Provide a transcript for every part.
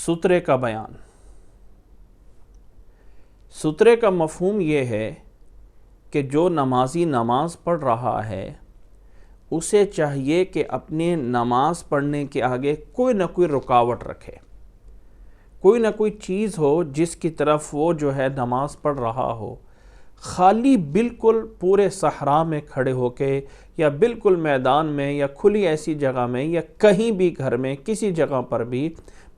سترے کا بیان۔ سترے کا مفہوم یہ ہے کہ جو نمازی نماز پڑھ رہا ہے اسے چاہیے کہ اپنے نماز پڑھنے کے آگے کوئی نہ کوئی رکاوٹ رکھے، کوئی نہ کوئی چیز ہو جس کی طرف وہ جو ہے نماز پڑھ رہا ہو۔ خالی بالکل پورے صحرا میں کھڑے ہو کے یا بالکل میدان میں یا کھلی ایسی جگہ میں یا کہیں بھی گھر میں کسی جگہ پر بھی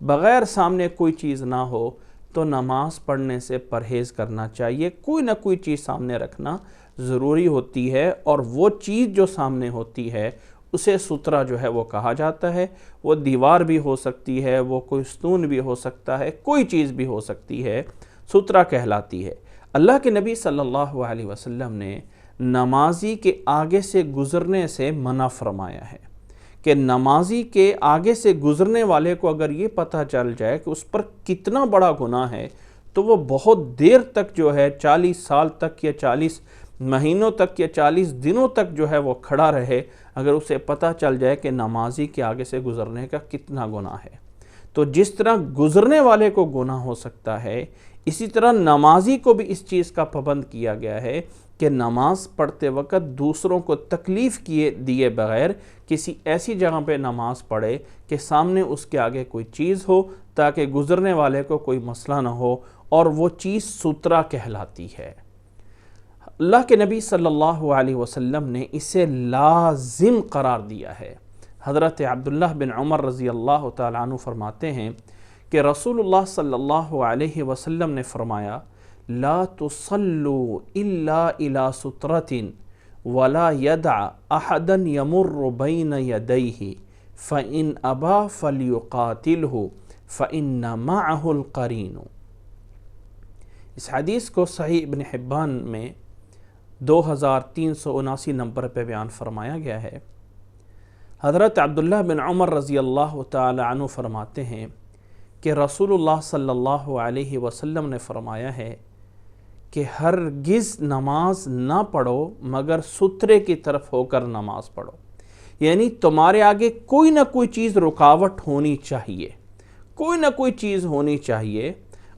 بغیر سامنے کوئی چیز نہ ہو تو نماز پڑھنے سے پرہیز کرنا چاہیے۔ کوئی نہ کوئی چیز سامنے رکھنا ضروری ہوتی ہے، اور وہ چیز جو سامنے ہوتی ہے اسے سترہ جو ہے وہ کہا جاتا ہے۔ وہ دیوار بھی ہو سکتی ہے، وہ کوئی ستون بھی ہو سکتا ہے، کوئی چیز بھی ہو سکتی ہے، سترہ کہلاتی ہے۔ اللہ کے نبی صلی اللہ علیہ وسلم نے نمازی کے آگے سے گزرنے سے منع فرمایا ہے کہ نمازی کے آگے سے گزرنے والے کو اگر یہ پتہ چل جائے کہ اس پر کتنا بڑا گناہ ہے تو وہ بہت دیر تک جو ہے 40 سال تک یا 40 مہینوں تک یا 40 دنوں تک جو ہے وہ کھڑا رہے، اگر اسے پتہ چل جائے کہ نمازی کے آگے سے گزرنے کا کتنا گناہ ہے۔ تو جس طرح گزرنے والے کو گناہ ہو سکتا ہے، اسی طرح نمازی کو بھی اس چیز کا پابند کیا گیا ہے کہ نماز پڑھتے وقت دوسروں کو تکلیف دیے بغیر کسی ایسی جگہ پہ نماز پڑھے کہ سامنے اس کے آگے کوئی چیز ہو تاکہ گزرنے والے کو کوئی مسئلہ نہ ہو، اور وہ چیز سترہ کہلاتی ہے۔ اللہ کے نبی صلی اللہ علیہ وسلم نے اسے لازم قرار دیا ہے۔ حضرت عبداللہ بن عمر رضی اللہ تعالیٰ عنہ فرماتے ہیں کہ رسول اللہ صلی اللہ علیہ وسلم نے فرمایا لا تصلوا الا الى سترة ولا يدع احدا يمر بين يديه فإن ابى فليقاتله فإن معه القرين۔ اس حدیث کو صحیح ابن حبان میں 2379 نمبر پہ بیان فرمایا گیا ہے۔ حضرت عبداللہ بن عمر رضی اللہ تعالی عنہ فرماتے ہیں کہ رسول اللہ صلی اللہ علیہ وسلم نے فرمایا ہے کہ ہرگز نماز نہ پڑھو مگر سترے کی طرف ہو کر نماز پڑھو، یعنی تمہارے آگے کوئی نہ کوئی چیز رکاوٹ ہونی چاہیے، کوئی نہ کوئی چیز ہونی چاہیے،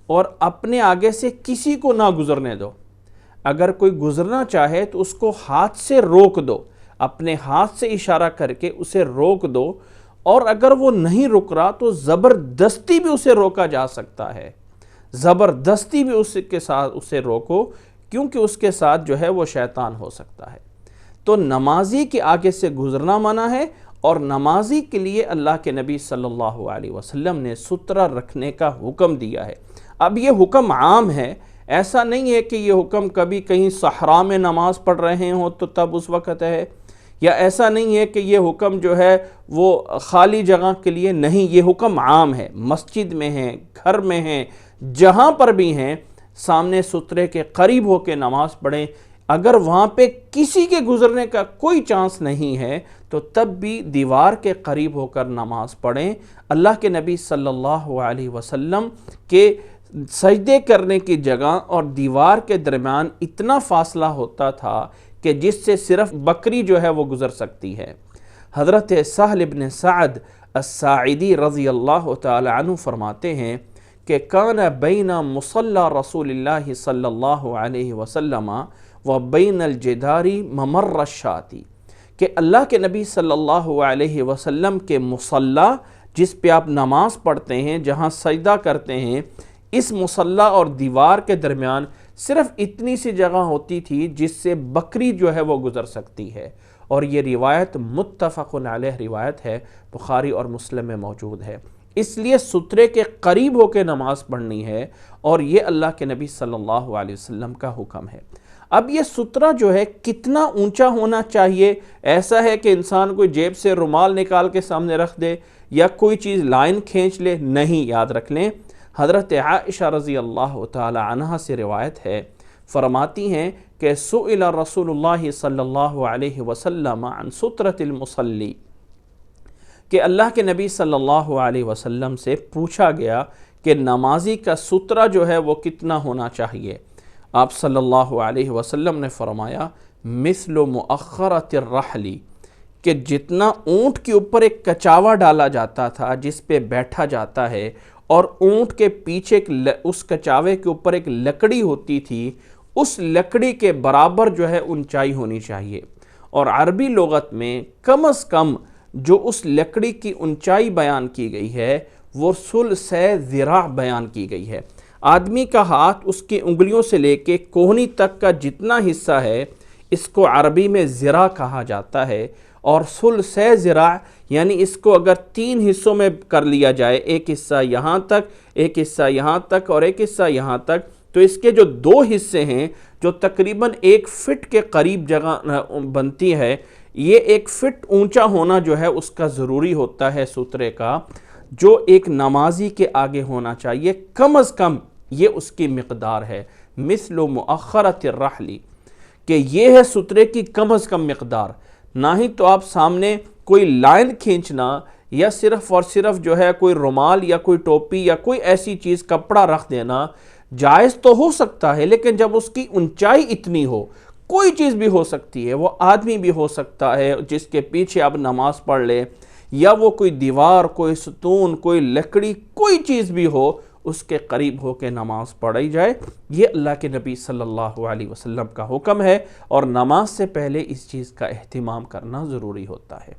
اور اپنے آگے سے کسی کو نہ گزرنے دو۔ اگر کوئی گزرنا چاہے تو اس کو ہاتھ سے روک دو، اپنے ہاتھ سے اشارہ کر کے اسے روک دو، اور اگر وہ نہیں رک رہا تو زبردستی بھی اسے روکا جا سکتا ہے، زبردستی بھی اس کے ساتھ اسے روکو، کیونکہ اس کے ساتھ جو ہے وہ شیطان ہو سکتا ہے۔ تو نمازی کے آگے سے گزرنا منع ہے، اور نمازی کے لیے اللہ کے نبی صلی اللہ علیہ وسلم نے سترہ رکھنے کا حکم دیا ہے۔ اب یہ حکم عام ہے، ایسا نہیں ہے کہ یہ حکم کبھی کہیں صحرا میں نماز پڑھ رہے ہوں تو تب اس وقت ہے، یا ایسا نہیں ہے کہ یہ حکم جو ہے وہ خالی جگہ کے لیے نہیں، یہ حکم عام ہے، مسجد میں ہیں، گھر میں ہیں، جہاں پر بھی ہیں، سامنے سترے کے قریب ہو کے نماز پڑھیں۔ اگر وہاں پہ کسی کے گزرنے کا کوئی چانس نہیں ہے تو تب بھی دیوار کے قریب ہو کر نماز پڑھیں۔ اللہ کے نبی صلی اللہ علیہ وسلم کے سجدے کرنے کی جگہ اور دیوار کے درمیان اتنا فاصلہ ہوتا تھا کہ جس سے صرف بکری جو ہے وہ گزر سکتی ہے۔ حضرت سہل بن سعد الساعدی رضی اللہ تعالی عنہ فرماتے ہیں کہ کان بین مصلی رسول اللہ صلی اللہ علیہ وسلم و بین الجدار ممر الشاۃ، کہ اللہ کے نبی صلی اللہ علیہ وسلم کے مصلی جس پہ آپ نماز پڑھتے ہیں، جہاں سجدہ کرتے ہیں، اس مصلی اور دیوار کے درمیان صرف اتنی سی جگہ ہوتی تھی جس سے بکری جو ہے وہ گزر سکتی ہے، اور یہ روایت متفق علیہ روایت ہے، بخاری اور مسلم میں موجود ہے۔ اس لیے سترے کے قریب ہو کے نماز پڑھنی ہے، اور یہ اللہ کے نبی صلی اللہ علیہ وسلم کا حکم ہے۔ اب یہ سترہ جو ہے کتنا اونچا ہونا چاہیے؟ ایسا ہے کہ انسان کوئی جیب سے رومال نکال کے سامنے رکھ دے یا کوئی چیز لائن کھینچ لے؟ نہیں، یاد رکھ لیں، حضرت عائشہ رضی اللہ تعالی عنہ سے روایت ہے، فرماتی ہیں کہ سئل رسول اللہ صلی اللہ علیہ وسلم عن سترۃ المصلی، کہ اللہ کے نبی صلی اللہ علیہ وسلم سے پوچھا گیا کہ نمازی کا سترہ جو ہے وہ کتنا ہونا چاہیے۔ آپ صلی اللہ علیہ وسلم نے فرمایا مثل مؤخرۃ الرحل، کہ جتنا اونٹ کے اوپر ایک کچاوا ڈالا جاتا تھا جس پہ بیٹھا جاتا ہے، اور اونٹ کے پیچھے اس کچاوے کے اوپر ایک لکڑی ہوتی تھی، اس لکڑی کے برابر جو ہے اونچائی ہونی چاہیے۔ اور عربی لغت میں کم از کم جو اس لکڑی کی اونچائی بیان کی گئی ہے وہ ثلث ذراع بیان کی گئی ہے۔ آدمی کا ہاتھ اس کی انگلیوں سے لے کے کوہنی تک کا جتنا حصہ ہے اس کو عربی میں ذراع کہا جاتا ہے، اور ثلث ذراع یعنی اس کو اگر 3 حصوں میں کر لیا جائے، ایک حصہ یہاں تک، ایک حصہ یہاں تک اور ایک حصہ یہاں تک، تو اس کے جو 2 حصے ہیں جو تقریباً 1 فٹ کے قریب جگہ بنتی ہے، یہ 1 فٹ اونچا ہونا جو ہے اس کا ضروری ہوتا ہے سترے کا، جو ایک نمازی کے آگے ہونا چاہیے کم از کم، یہ اس کی مقدار ہے۔ مثل مؤخرۃ الرحل، کہ یہ ہے سترے کی کم از کم مقدار۔ نہ ہی تو آپ سامنے کوئی لائن کھینچنا یا صرف اور صرف جو ہے کوئی رومال یا کوئی ٹوپی یا کوئی ایسی چیز کپڑا رکھ دینا، جائز تو ہو سکتا ہے، لیکن جب اس کی اونچائی اتنی ہو، کوئی چیز بھی ہو سکتی ہے، وہ آدمی بھی ہو سکتا ہے جس کے پیچھے آپ نماز پڑھ لیں، یا وہ کوئی دیوار، کوئی ستون، کوئی لکڑی، کوئی چیز بھی ہو، اس کے قریب ہو کے نماز پڑھی جائے۔ یہ اللہ کے نبی صلی اللہ علیہ وسلم کا حکم ہے، اور نماز سے پہلے اس چیز کا اہتمام کرنا ضروری ہوتا ہے۔